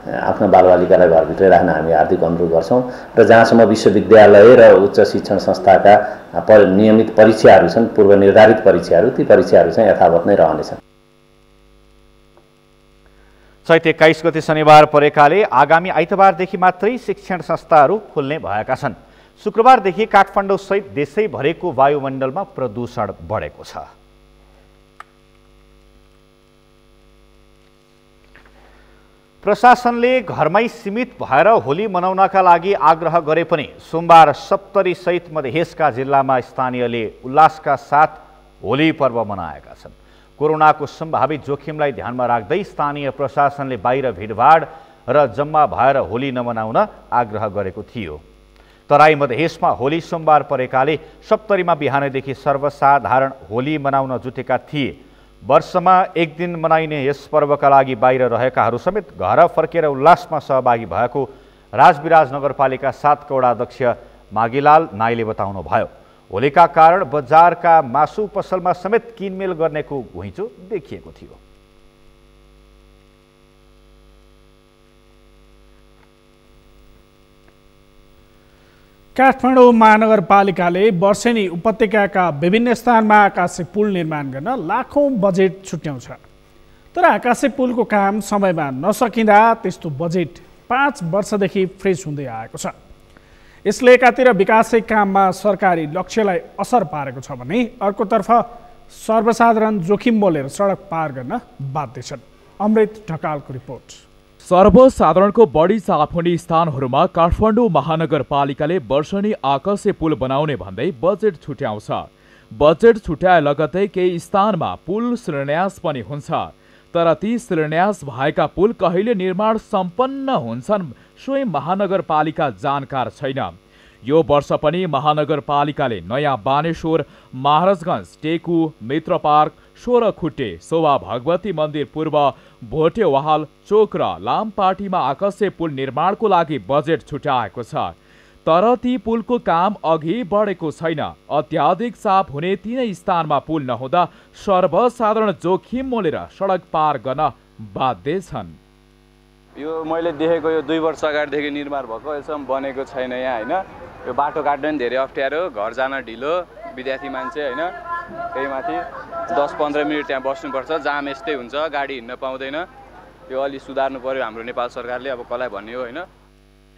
आफ्ना बालबालिकालाई घरभित्रै राख्न हामी हार्दिक अनुरोध गर्छौँ। र जहाँसम्म विश्वविद्यालय र उच्च शिक्षण संस्थाका नियमित परीक्षाहरू छन्, पूर्व निर्धारित परीक्षाहरू, ती परीक्षाहरू चाहिँ यथावत नै रहनेछन्। चैत 21 गते शनिबार परेकाले आगामी आइतबारदेखि मात्रै शिक्षण संस्थाहरू खुल्ने भएका छन्। शुक्रबारदेखि काठमाडौँ सहित देशैभरिको वायुमण्डलमा प्रदूषण बढेको छ। प्रशासनले घरमै सीमित भएर होली मनाउनका लागि आग्रह गरे पनि सोमबार सप्तरी सहित मधेसका जिल्लामा स्थानीयले उल्लासका साथ होली पर्व मनाएका छन्। कोरोनाको सम्भावित जोखिमलाई ध्यानमा राख्दै स्थानीय प्रशासनले बाहिर भिडभाड र जम्मा भएर होली नमनाउन आग्रह गरेको थियो। तराई मधेसमा होली सोमबार परेकाले सप्तरीमा बिहानैदेखि सर्वसाधारण होली मनाउन जुटेका थिए। वर्षमा एक दिन मनाइने यस पर्वका लागि बाहिर रहेकाहरू समेत घर फर्केर उल्लासमा सहभागी भएको राजविराज नगरपालिका 7 का वडा अध्यक्ष मागिलाल नाईले बताउनुभयो। होलीका कारण बजारका मासु पसलमा समेत किनमेल गर्नेको घुइँचो देखिएको थियो। काठमाडौँ महानगरपालिकाले वर्षेनी उपत्यकाका विभिन्न स्थानमा आकाशे पुल निर्माण गर्न लाखौं बजेट छुट्याउँछ। तर आकाशे पुलको काम समयमा नसकिँदा त्यस्तो बजेट 5 वर्षदेखि फ्रिज हुँदै आएको छ। यसले एकातिर विकासै काममा सरकारी लक्ष्यलाई असर पारेको छ भने अर्कोतर्फ सर्वसाधारण जोखिम मोलेर सडक पार गर्न बाध्य छन्। अमृत ढकालको रिपोर्ट। सर्वसाधारणको बढी चाप हुने स्थानहरूमा काठमाडौँ महानगरपालिकाले वर्षेनी आकाशे पुल बनाउने भन्दै बजेट छुट्याउँछ। बजेट छुट्याए लगतै केही स्थानमा पुल शिलान्यास पनि हुन्छ, तर ती शिलान्यास भएका पुल कहिले निर्माण सम्पन्न हुन्छन् स्वयं महानगरपालिका जानकार छैन। यो वर्ष पनि महानगरपालिकाले नयाँ बानेश्वर, महाराजगञ्ज, टेकु, मित्र पार्क, सोह्रखुट्टे, शोभा भगवती मन्दिर पूर्व, भोटेवाहाल चोक र लामपाटीमा आकाशे पुल निर्माणको लागि बजेट छुट्याएको छ, तर ती पुलको काम अघि बढेको छैन। अत्याधिक चाप हुने तीनै स्थानमा पुल नहुँदा सर्वसाधारण जोखिम मोलेर सडक पार गर्न बाध्य छन्। यो मैले देखेको यो 2 वर्ष अगाडिदेखि निर्माण भएको यसम्म बनेको छैन यहाँ हैन। यो बाटो काट्न पनि धेरै अप्ठ्यारो, घर जान ढिलो, विद्यार्थी मान्छे हैन, त्यही माथि 10-15 मिनट त्यहाँ बस्नुपर्छ, जाम यस्तै हुन्छ, गाडी हिँड्न पाउँदैन। यो अलि सुधार्नु पर्यो हाम्रो नेपाल सरकारले, अब कसलाई भन्ने हो हैन।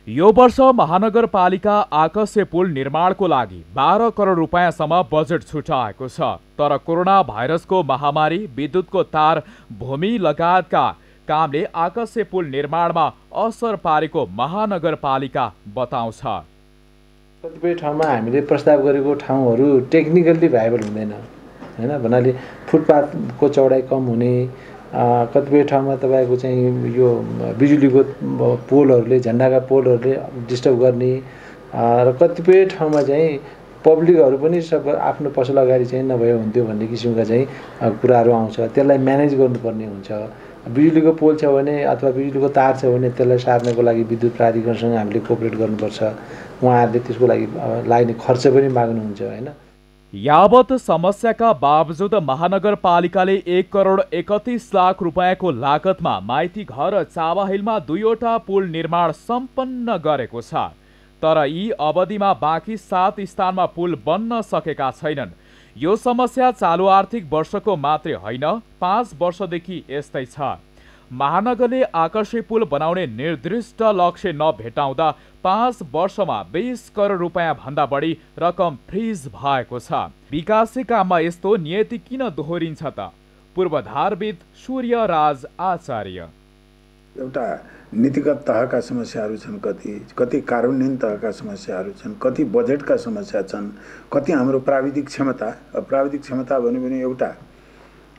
यो वर्ष महानगरपालिका आकाशे पुल निर्माणको लागि 12 करोड रुपैयाँसम्म बजेट छुट्याएको छ, तर कोरोना भाइरसको महामारी, विद्युतको तार, भूमि लगायतका कामले आकाशे पुल निर्माणमा असर पारेको महानगरपालिका बताउँछ। कतिपय ठाउँमा हामीले प्रस्ताव गरेको ठाउँहरू टेक्निकल्ली भाइबल हुँदैन हैन, भन्नाले फुटपाथको चौडाइ कम हुने, कतिपय ठाउँमा तपाईँको चाहिँ यो बिजुलीको पोलहरूले, झन्डाका पोलहरूले डिस्टर्ब गर्ने, र कतिपय ठाउँमा चाहिँ पब्लिकहरू पनि सब आफ्नो पसल अगाडि चाहिँ नभए हुन्थ्यो भन्ने किसिमका चाहिँ कुराहरू आउँछ। त्यसलाई म्यानेज गर्नुपर्ने हुन्छ। बिजुलीको पोल छ भने अथवा बिजुलीको तार छ भने त्यसलाई सार्नको लागि विद्युत प्राधिकरणसँग हामीले कोअपरेट गर्नुपर्छ। उहाँहरूले त्यसको लागि लाग्ने खर्च पनि माग्नुहुन्छ हैन। यावत समस्याका बावजुद महानगरपालिकाले 1 करोड 31 लाख रुपैयाँको लागतमा माइती घर चावाहिलमा 2वटा पुल निर्माण सम्पन्न गरेको छ, तर यी अवधिमा बाँकी 7 स्थानमा पुल बन्न सकेका छैनन्। यो समस्या चालु आर्थिक वर्षको मात्रै होइन, 5 वर्षदेखि यस्तै छ। महानगरले आकर्षी पुल बनाउने निर्दिष्ट लक्ष्य नभेटाउँदा 5 वर्षमा 20 करोड रुपैयाँ भन्दा बढी रकम फ्रिज भएको छ। विकासे काममा यस्तो नियति किन दोहोरिन्छ त? पूर्वाधारविद सूर्य राज आचार्य। एउटा नीतिगत तहका समस्याहरू छन्, कति कार्यान्वयन तहका समस्याहरू छन्, कति बजेटका समस्या छन्, कति हाम्रो प्राविधिक क्षमता भन्यो भने एउटा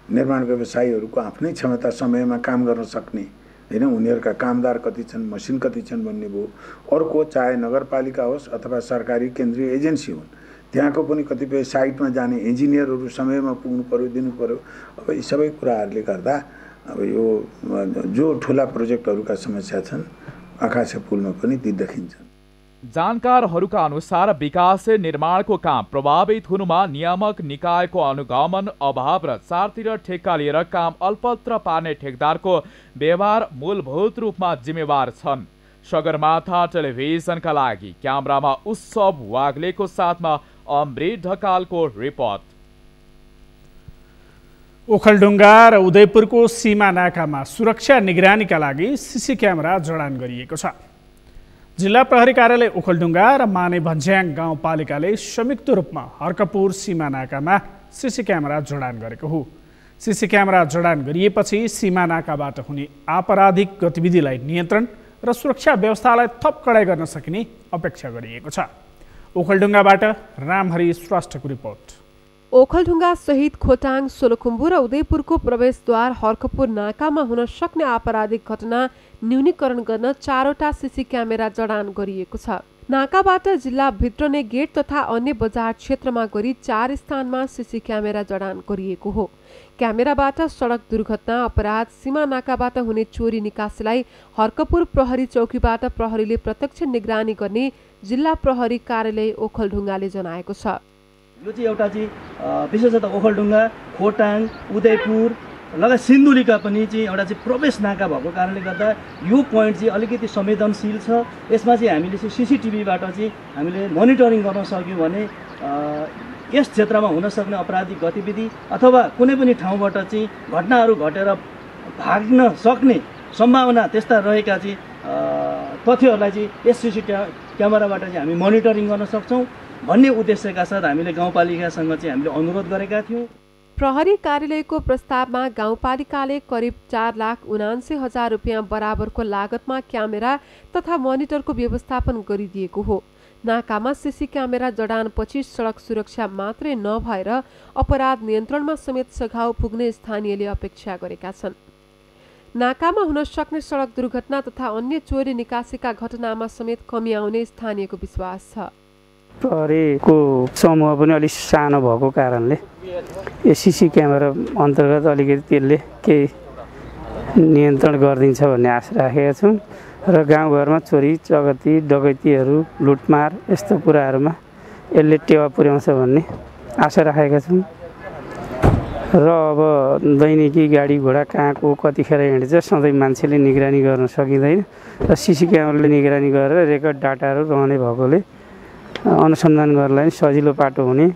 निर्माण व्यवसायीहरूको आफ्नै क्षमता समयमा काम गर्न सक्ने हैन, उनीहरूका कामदार कति छन्, मसिन कति छन् भन्ने भयो। अर्को चाहे नगरपालिका होस् अथवा सरकारी केन्द्रीय एजेन्सी हुन्, त्यहाँको पनि कतिपय साइटमा जाने इन्जिनियरहरू समयमा पुग्नु पर्यो, दिनु पर्यो। अब यी सबै कुराहरूले गर्दा अब यो जो ठुला प्रोजेक्टहरूका समस्या छन् आकाशे पुलमा पनि ती देखिन्छन्। जानकारहरूका अनुसार विकास निर्माणको काम प्रभावित हुनुमा नियामक निकायको अनुगमन अभाव र चारतिर ठेक्का लिएर काम अल्पत्र पार्ने ठेकदारको व्यवहार मूलभूत रूपमा जिम्मेवार छन्। सगरमाथा टेलिभिजनका लागि क्यामेरामा उत्सव वाग्लेको साथमा अमृत ढकालको रिपोर्ट। ओखलढुङ्गा र उदयपुरको सीमा नाकामा सुरक्षा निगरानीका लागि सीसी क्यामेरा जडान गरिएको छ। जिल्ला प्रहरी कार्यालय ओखलढुङ्गा र माने भन्ज्याङ गाउँपालिकाले संयुक्त रूपमा हर्कपुर सीमा नाकामा सीसी क्यामेरा जडान गरेको हो। सीसी क्यामेरा जडान गरिएपछि सीमा नाकाबाट हुने आपराधिक गतिविधिलाई नियन्त्रण र सुरक्षा व्यवस्थालाई थप कडाइ गर्न सकिने अपेक्षा गरिएको छ। ओखलढुङ्गाबाट रामहरि श्रेष्ठको रिपोर्ट। ओखलढुङ्गा सहित खोटाङ, सोलुखुम्बु र उदयपुरको प्रवेशद्वार हर्कपुर नाकामा हुन सक्ने आपराधिक घटना न्यूनीकरण गर्न 4वटा सीसी क्यामेरा जडान गरिएको छ। नाकाबाट जिल्ला भित्रने गेट तथा अन्य बजार क्षेत्रमा गरी 4 स्थानमा सीसी क्यामेरा जडान गरिएको हो। क्यामेराबाट सडक दुर्घटना, अपराध, सीमा नाकाबाट हुने चोरी निकासीलाई हर्कपुर प्रहरी चौकीबाट प्रहरीले प्रत्यक्ष निगरानी गर्ने जिल्ला प्रहरी कार्यालय ओखलढुङ्गाले जनाएको छ। यो चाहिँ एउटा चाहिँ विशेषतः ओखलढुङ्गा, खोटाङ, उदयपुर लगायत सिन्धुलीका पनि चाहिँ एउटा चाहिँ प्रवेश नाका भएको कारणले गर्दा यो पोइन्ट चाहिँ अलिकति संवेदनशील छ। यसमा चाहिँ हामीले चाहिँ सीसीटिभीबाट चाहिँ हामीले मोनिटरिङ गर्न सक्यौँ भने यस क्षेत्रमा हुन सक्ने आपराधिक गतिविधि अथवा कुनै पनि ठाउँबाट चाहिँ घटनाहरू घटेर भाग्न सक्ने सम्भावना त्यस्ता रहेका चाहिँ तथ्यहरूलाई चाहिँ यस सीसी क्यामेराबाट चाहिँ हामी मोनिटरिङ गर्न सक्छौँ भन्ने उद्देश्यका साथ हामीले गाउँपालिकासँग चाहिँ हामीले अनुरोध गरेका थियौँ। प्रहरी कार्यालयको प्रस्तावमा गाउँपालिकाले करिब 4,79,000 रुपियाँ बराबरको लागतमा क्यामेरा तथा मोनिटरको व्यवस्थापन गरिदिएको हो। नाकामा सीसी क्यामेरा जडानपछि सडक सुरक्षा मात्रै नभएर अपराध नियन्त्रणमा समेत सघाउ पुग्ने स्थानीयले अपेक्षा गरेका छन्। नाकामा हुन सक्ने सडक दुर्घटना तथा अन्य चोरी निकासीका घटनामा समेत कमी आउने स्थानीयको विश्वास छ। प्रहरीको समूह पनि अलिक सानो भएको कारणले यो सीसी क्यामेरा अन्तर्गत अलिकति त्यसले केही नियन्त्रण गरिदिन्छ भन्ने आशा राखेका छौँ र गाउँघरमा चोरी चकती डकैतीहरू लुटमार यस्तो कुराहरूमा यसले टेवा पुर्याउँछ भन्ने आशा राखेका छौँ र अब दैनिकी गाडी घोडा कहाँको कतिखेर हिँड्छ सधैँ मान्छेले निगरानी गर्न सकिँदैन र सीसी क्यामेराले निगरानी गरेर रेकर्ड डाटाहरू रहने भएकोले अनुसन्धान गर्नलाई सजिलो पाटो हुने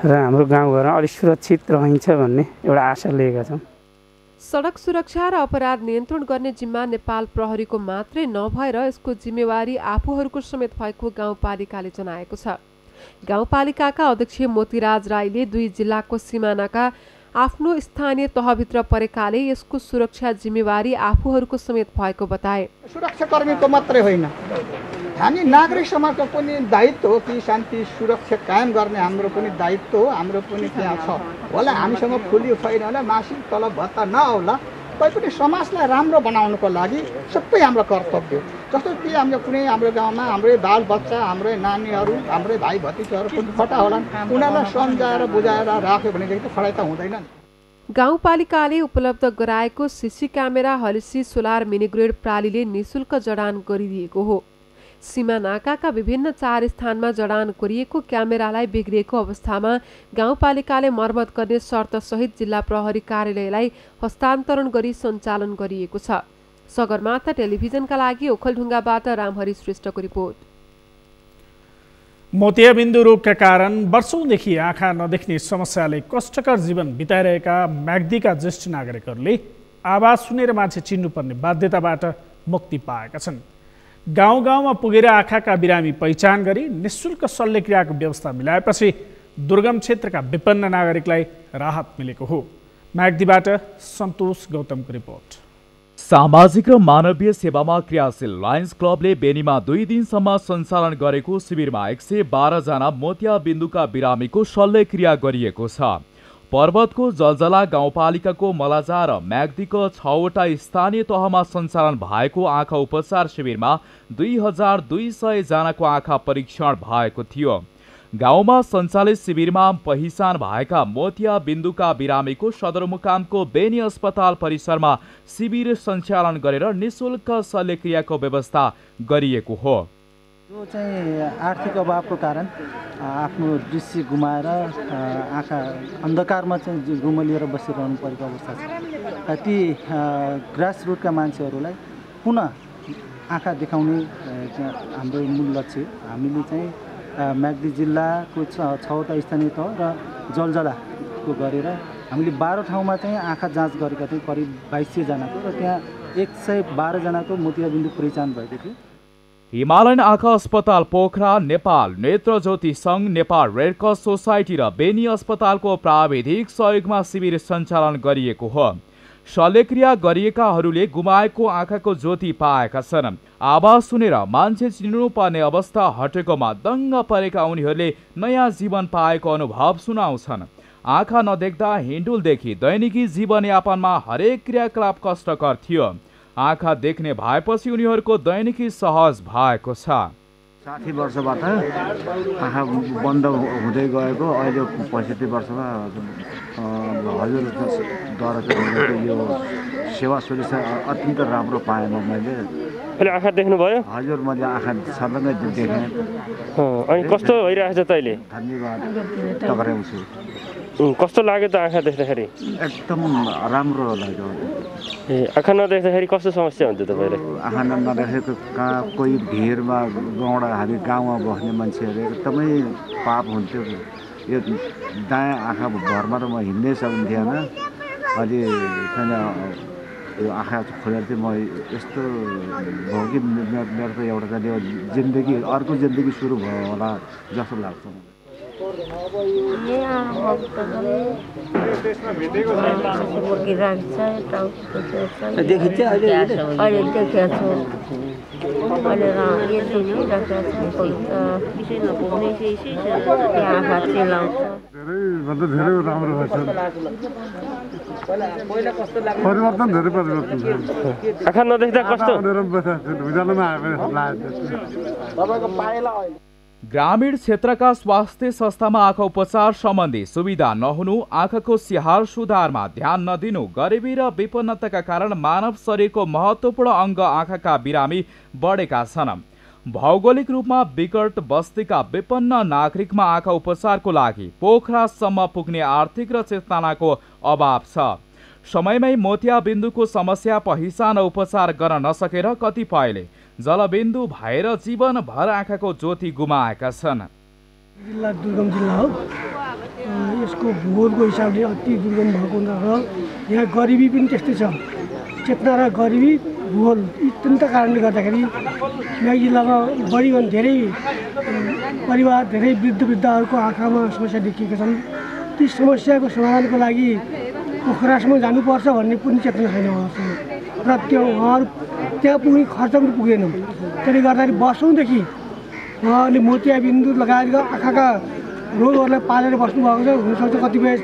र हाम्रो गाउँघरमा अलिक सुरक्षित रहन्छ भन्ने एउटा आशा लिएका छौँ। सडक सुरक्षा र अपराध नियन्त्रण गर्ने जिम्मा नेपाल प्रहरीको मात्रै नभएर यसको जिम्मेवारी आफूहरूको समेत भएको गाउँपालिकाले जनाएको छ। गाउँपालिकाका अध्यक्ष मोतीराज राईले 2 जिल्लाको सिमानाका आफ्नो स्थानीय तहभित्र परेकाले यसको सुरक्षा जिम्मेवारी आफूहरूको समेत भएको बताए। सुरक्षाकर्मीको मात्रै होइन, हामी नागरिक समाजको पनि दायित्व हो कि शान्ति सुरक्षा कायम गर्ने हाम्रो पनि दायित्व हो, हाम्रो पनि त्यहाँ छ। होला हामीसँग फुलियो छैन होला, मासिक तलब भत्ता नआउला, तै पनि समाजलाई राम्रो बनाउनुको लागि सबै हाम्रो कर्तव्य हो। जस्तो कि हाम्रो कुनै हाम्रो गाउँमा हाम्रै बालबच्चा हाम्रै नानीहरू हाम्रै भाइ भतिजाहरू पनि फटा होलान्, उनीहरूलाई सम्झाएर बुझाएर राख्यो भनेदेखि त फडाइ त हुँदैन। गाउँपालिकाले उपलब्ध गराएको सीसी क्यामेरा हलिसी सोलर मिनिग्रिड प्रालीले निशुल्क जडान गरिदिएको हो। सीमा नाकाका विभिन्न 4 स्थानमा जडान गरिएको क्यामेरालाई बिग्रिएको अवस्थामा गाउँपालिकाले मर्मत गर्ने शर्तसहित जिल्ला प्रहरी कार्यालयलाई हस्तान्तरण गरी सञ्चालन गरिएको छ। सगरमाथा टेलिभिजनका लागि ओखलढुङ्गाबाट रामहरि श्रेष्ठको रिपोर्ट। मोतियाबिन्दु रोगका कारण वर्षौंदेखि आँखा नदेख्ने समस्याले कष्टकर जीवन बिताइरहेका म्याग्दीका ज्येष्ठ नागरिकहरूले आवाज सुनेर मान्छे चिन्नुपर्ने बाध्यताबाट मुक्ति पाएका छन्। गाउँ गाउँमा पुगेर आँखाका बिरामी पहिचान गरी निःशुल्क शल्यक्रियाको व्यवस्था मिलाएपछि दुर्गम क्षेत्रका विपन्न नागरिकलाई राहत मिलेको हो। म्याग्दीबाट सन्तोष गौतमको रिपोर्ट। सामाजिक र मानवीय सेवामा क्रियाशील लायन्स क्लबले बेनीमा 2 दिनसम्म सञ्चालन गरेको शिविरमा 112 जना मोतियाबिन्दुका बिरामीको शल्यक्रिया गरिएको छ। पर्वतको जलजला गाउँपालिकाको मलाजा र म्याग्दीको 6वटा स्थानीय तहमा सञ्चालन भएको आँखा उपचार शिविरमा 2200 जनाको आँखा परीक्षण भएको थियो। गाउँमा सञ्चालित शिविरमा पहिचान भएका मोतियाबिन्दुका बिरामीको सदरमुकामको बेनी अस्पताल परिसरमा शिविर सञ्चालन गरेर निःशुल्क शल्यक्रियाको व्यवस्था गरिएको हो। यो चाहिँ आर्थिक अभावको कारण आफ्नो दृश्य गुमाएर आँखा अन्धकारमा चाहिँ गुमलिएर बसिरहनु परेको अवस्था छ। ती ग्रासरुटका मान्छेहरूलाई पुनः आँखा देखाउने हाम्रो मूल लक्ष्य। हामीले चाहिँ म्याग्दी जिल्लाको 6वटा स्थानीय तह र जलजलाको गरेर हामीले 12 ठाउँमा चाहिँ आँखा जाँच गरेका थियौँ, करिब 2200 जनाको, र त्यहाँ 112 जनाको मोतियाबिन्दु पहिचान भएको थियो। हिमालयन आँखा अस्पताल पोखरा, नेपाल नेत्र ज्योति सङ्घ, नेपाल रेड क्रस सोसाइटी र बेनी अस्पतालको प्राविधिक सहयोगमा शिविर सञ्चालन गरिएको हो। शल्यक्रिया गरिएकाहरूले गुमाएको आँखाको ज्योति पाएका छन्। आवाज सुनेर मान्छे चिन्नुपर्ने अवस्था हटेकोमा दङ्ग परेका उनीहरूले नयाँ जीवन पाएको अनुभव सुनाउँछन्। आँखा नदेख्दा हिन्डुलदेखि दैनिकी जीवनयापनमा हरेक क्रियाकलाप कष्टकर थियो। आँखा देख्ने भएपछि उनीहरूको दैनिकी सहज भएको छ। 60 वर्षबाट आँखा बन्द हुँदै गएको अहिले 65 वर्षमा हजुरद्वारा चाहिँ यो सेवा सुविधा अत्यन्त राम्रो पाएँ। मैले अहिले आँखा देख्नुभयो? हजुर, मैले आँखा सर्लङ्गै देखेँ। अनि कस्तो भइरहेको छ त अहिले? धन्यवाद टक्राउँछु। कस्तो लाग्यो त आँखा देख्दाखेरि? एकदम राम्रो लाग्यो। ए, आँखा नदेख्दाखेरि कस्तो समस्या हुन्थ्यो तपाईँलाई? आँखा नदेखेको कहाँ कोही भिडमा गाउँडा हामी गाउँमा बस्ने मान्छेहरू एकदमै पाप हुन्थ्यो। यो दायाँ आँखा भरमा त म हिँड्नै सकिन्थेन। अहिले यो आँखा खोलेर चाहिँ म यस्तो भयो कि मेरो त एउटा जिन्दगी अर्को जिन्दगी सुरु भयो होला जस्तो लाग्छ। आँखा नदेख्दा कस्तो ग्रामीण क्षेत्रका स्वास्थ्य संस्थामा आँखा उपचार सम्बन्धी सुविधा नहुनु, आँखाको स्याहार सुधारमा ध्यान नदिनु, गरिबी र विपन्नताका कारण मानव शरीरको महत्त्वपूर्ण अङ्ग आँखाका बिरामी बढेका छन्। भौगोलिक रूपमा विकट बस्तीका विपन्न नागरिकमा आँखा उपचारको लागि पोखरासम्म पुग्ने आर्थिक र चेतनाको अभाव छ। समयमै मोतियाबिन्दुको समस्या पहिचान उपचार गर्न नसकेर कतिपयले जलबिन्दु भएर जीवनभर आँखाको ज्योति गुमाएका छन्। जिल्ला दुर्गम जिल्ला हो। यसको भूगोलको हिसाबले अति दुर्गम भएको र यहाँ गरिबी पनि त्यस्तै छ। चेतना र गरिबी भूगोल यी तिनवटा कारणले गर्दाखेरि यहाँ जिल्लामा बढीभन्दा धेरै परिवार, धेरै वृद्धहरूको आँखामा समस्या देखिएका छन्। ती समस्याको समाधानको लागि पोखरासम्म जानुपर्छ भन्ने पनि चेतना छैन उहाँहरूसँग र उहाँहरू त्यहाँ पुग्ने खर्च पनि पुगेन। त्यसले गर्दाखेरि वर्षौँदेखि उहाँहरूले मोतियाबिन्दु लगायतका आँखाका रोगहरूलाई पालेर बस्नुभएको छ। हुनसक्छ कतिपय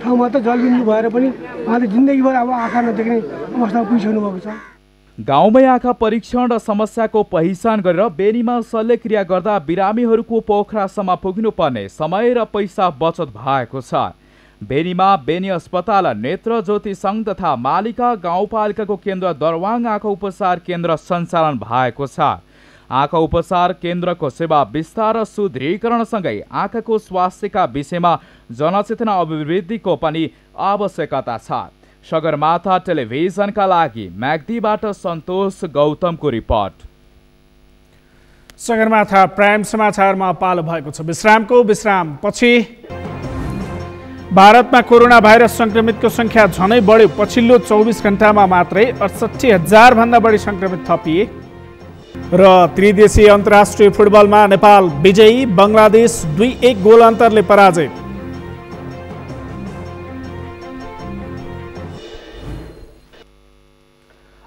ठाउँमा त जलबिन्दु भएर पनि उहाँले जिन्दगीभर अब आँखा नदेख्ने अवस्थामा पुगिसक्नु भएको छ। गाउँमै आँखा परीक्षण र समस्याको पहिचान गरेर बेनीमा शल्यक्रिया गर्दा बिरामीहरूको पोखरासम्म पुग्नुपर्ने समय र पैसा बचत भएको छ। बेनीमा बेनी अस्पताल, नेत्र ज्योति सङ्घ तथा मालिका गाउँपालिकाको केन्द्र दरवाङ आँखा उपचार केन्द्र सञ्चालन भएको छ। आँखा उपचार केन्द्रको सेवा विस्तार र सुदृढीकरणसँगै आँखाको स्वास्थ्यका विषयमा जनचेतना अभिवृद्धिको पनि आवश्यकता छ। सगरमाथा टेलिभिजनका लागि म्याग्दीबाट सन्तोष गौतमको रिपोर्ट। सगरमाथा प्राइम समाचारमा पालो भएको छ विश्रामको। विश्रामपछि भारतमा कोरोना भाइरस संक्रमितको संख्या झनै बढ्यो। पछिल्लो 24 घण्टामा मात्रै 68,000 भन्दा बढी संक्रमित थपिए। र त्रिदेशीय अन्तर्राष्ट्रिय फुटबलमा नेपाल विजयी, बङ्गलादेश 2-1 गोल अन्तरले पराजय।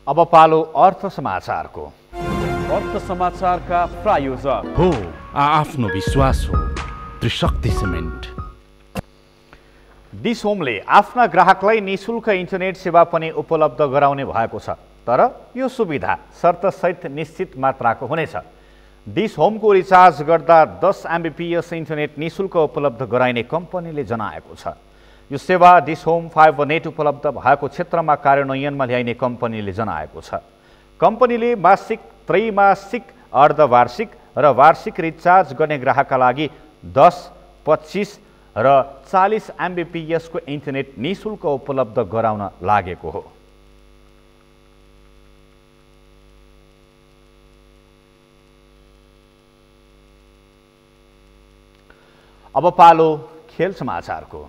अब पालो अर्थ समाचारको। अर्थ समाचारका प्रायोजक हो आफ्नो विश्वास हो त्रिशक्ति सिमेन्ट। डिस होमले आफ्ना ग्राहकलाई निःशुल्क इन्टरनेट सेवा पनि उपलब्ध गराउने भएको छ, तर यो सुविधा शर्तसहित निश्चित मात्राको हुनेछ। डिस होमको रिचार्ज गर्दा 10 Mbps इन्टरनेट निःशुल्क उपलब्ध गराइने कम्पनीले जनाएको छ। यो सेवा डिस होम फाइबर नेट उपलब्ध भएको क्षेत्रमा कार्यान्वयनमा ल्याइने कम्पनीले जनाएको छ। कम्पनीले मासिक, त्रैमासिक, अर्धवार्षिक र वार्षिक रिचार्ज गर्ने ग्राहकका लागि 10, 25 र 40 Mbps को इन्टरनेट निःशुल्क उपलब्ध गराउन लागेको हो। अब पालो खेल समाचारको।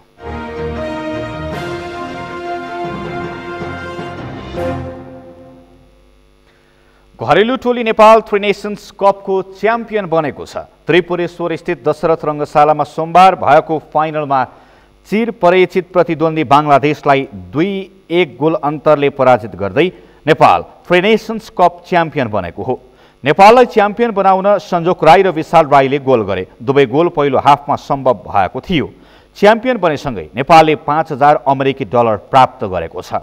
घरेलु टोली नेपाल 3 नेसन्स कपको च्याम्पियन बनेको छ। त्रिपुरेश्वर स्थित दशरथ रङ्गशालामा सोमबार भएको फाइनलमा चिर परिचित प्रतिद्वन्दी बङ्गलादेशलाई 2-1 गोल अन्तरले पराजित गर्दै नेपाल 3 नेसन्स कप च्याम्पियन बनेको हो। नेपाललाई च्याम्पियन बनाउन सञ्जोक राई र विशाल राईले गोल गरे। दुवै गोल पहिलो हाफमा सम्भव भएको थियो। च्याम्पियन बनेसँगै नेपालले $5,000 प्राप्त गरेको छ।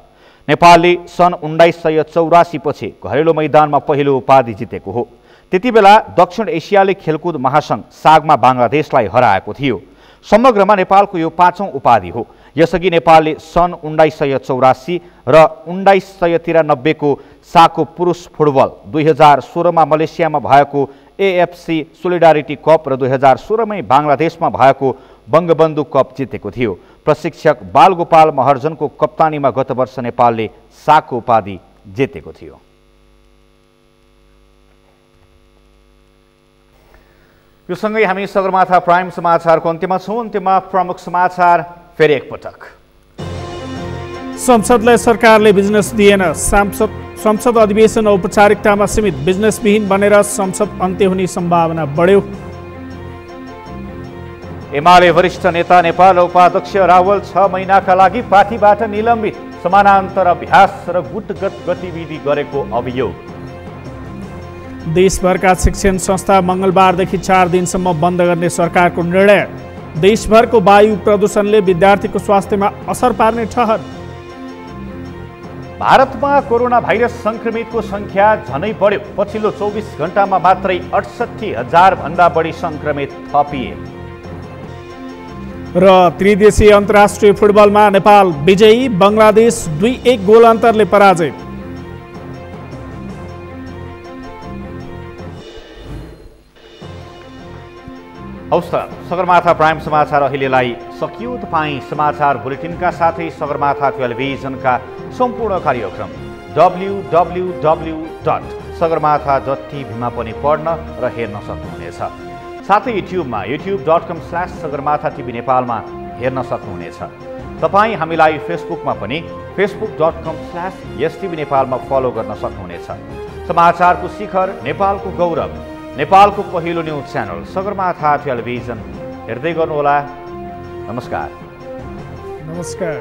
नेपालले सन् 1984 पछि घरेलु मैदानमा पहिलो उपाधि जितेको हो। त्यतिबेला दक्षिण एसियाली खेलकुद महासङ्घ सागमा बङ्गलादेशलाई हराएको थियो। समग्रमा नेपालको यो 5औं उपाधि हो। यसअघि नेपालले सन् 1984 र 1993 को साको पुरुष फुटबल, 2016 मा मलेसियामा भएको AFC सोलिडारिटी कप र 2016 मै बङ्गलादेशमा भएको बङ्गबन्धु कप जितेको थियो। प्रशिक्षक बालगोपाल महर्जनको कप्तानीमा गत वर्ष नेपालले साको उपाधि जितेको थियो। यो सँगै हामी सगरमाथा प्राइम समाचारको अन्त्यमा छौँ। अन्त्यमा प्रमुख समाचार फेरि एकपटक। संसदलाई सरकारले बिजनेस दिएन। संसद अधिवेशन औपचारिकतामा सीमित, बिजनेसविहीन बनेर संसद अन्त्य हुने सम्भावना बढ्यो। एमाले वरिष्ठ नेता नेपाल उपाध्यक्ष रावल 6 महिनाका लागि पार्टीबाट निलम्बित, समानान्तर अभ्यास र गुटगत गतिविधि गरेको अभियोग। देशभरका शिक्षण संस्था मङ्गलबारदेखि 4 दिनसम्म बन्द गर्ने सरकारको निर्णय। देशभरको वायु प्रदूषणले विद्यार्थीको स्वास्थ्यमा असर पार्ने ठहर। भारतमा कोरोना भाइरस संक्रमितको संख्या झनै बढ्यो। पछिल्लो 24 घण्टामा मात्रै 68,000 भन्दा बढी संक्रमित थपिए। र त्रिदेशीय अन्तर्राष्ट्रिय फुटबलमा नेपाल विजयी, बङ्गलादेश 2-1 गोल अन्तरले पराजय। हवस् त सगरमाथा प्राइम समाचार अहिलेलाई सकियो। तपाईँ समाचार बुलेटिनका साथै सगरमाथा टेलिभिजनका सम्पूर्ण कार्यक्रम www.sagarmatha.tv मा पनि पढ्न र हेर्न सक्नुहुनेछ। साथै युट्युबमा youtube.com/sagarmatha.tv नेपालमा हेर्न सक्नुहुनेछ। तपाईँ हामीलाई फेसबुकमा पनि facebook.com/stv नेपालमा फलो गर्न सक्नुहुनेछ। समाचारको शिखर, नेपालको गौरव, नेपालको पहिलो न्युज च्यानल सगरमाथा टेलिभिजन हेर्दै गर्नुहोला। नमस्कार। नमस्कार।